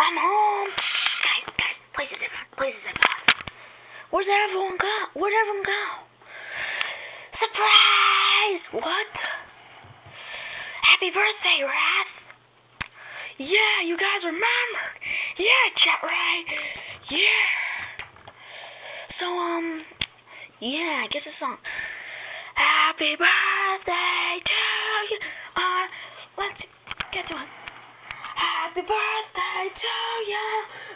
I'm home. Guys, place it in. Where'd everyone go? Surprise! What? Happy birthday, Wrath. Yeah, you guys remembered. Yeah, chat right. Yeah. So, yeah, I guess a song. Happy birthday to you. Let's get to it. Happy birthday to you.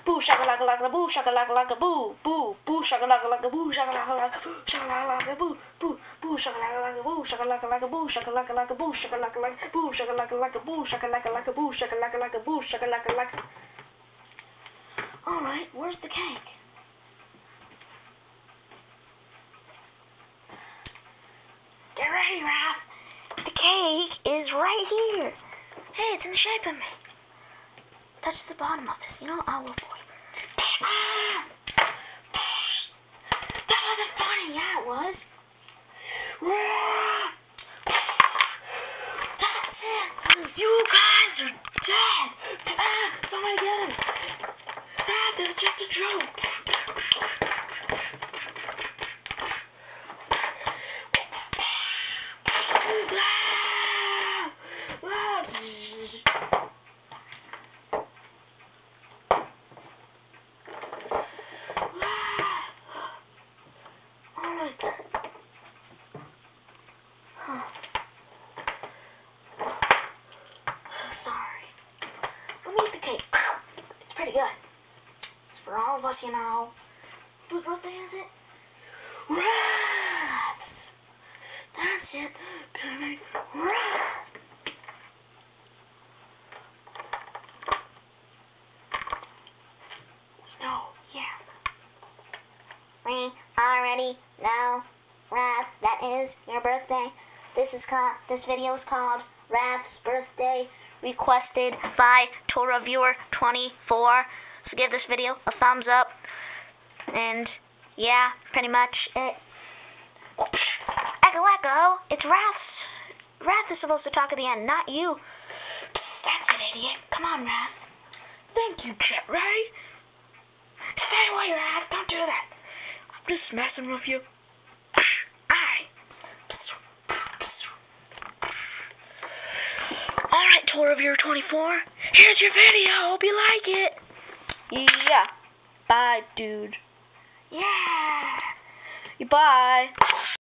Boo shaka laka laka boo shaka laka laka boo boo boo shaka laka laka boo shaka laka laka shaka laka boo boo boo shaka laka laka boo shaka laka boo shaka laka boo shaka laka boo shaka laka boo shaka laka boo shaka laka boo shaka laka. All right, where's the cake? Get ready, Raph. The cake is right here. Hey, it's in the shape of me. Touch the bottom of this. You know, I will for you. That wasn't funny. Yeah, it was. That's it. You guys are dead. Somebody get him. This is just a joke. It's pretty good. It's for all of us, you know. Whose birthday is it? Rats! That's it. Baby. Rats! No, yeah. We already know, Wrath, that is your birthday. This video is called Wrath's Birthday, requested by ToraViewer24. So give this video a thumbs up. And yeah, pretty much it. Echo, it's Wrath. Wrath is supposed to talk at the end, not you. That's an idiot. Come on, Wrath. Thank you, Chet, right? Stay away, Wrath. Don't do that. I'm just messing with you. Alright, ToraViewer24. Here's your video. Hope you like it. Yeah. Bye, dude. Yeah. Bye.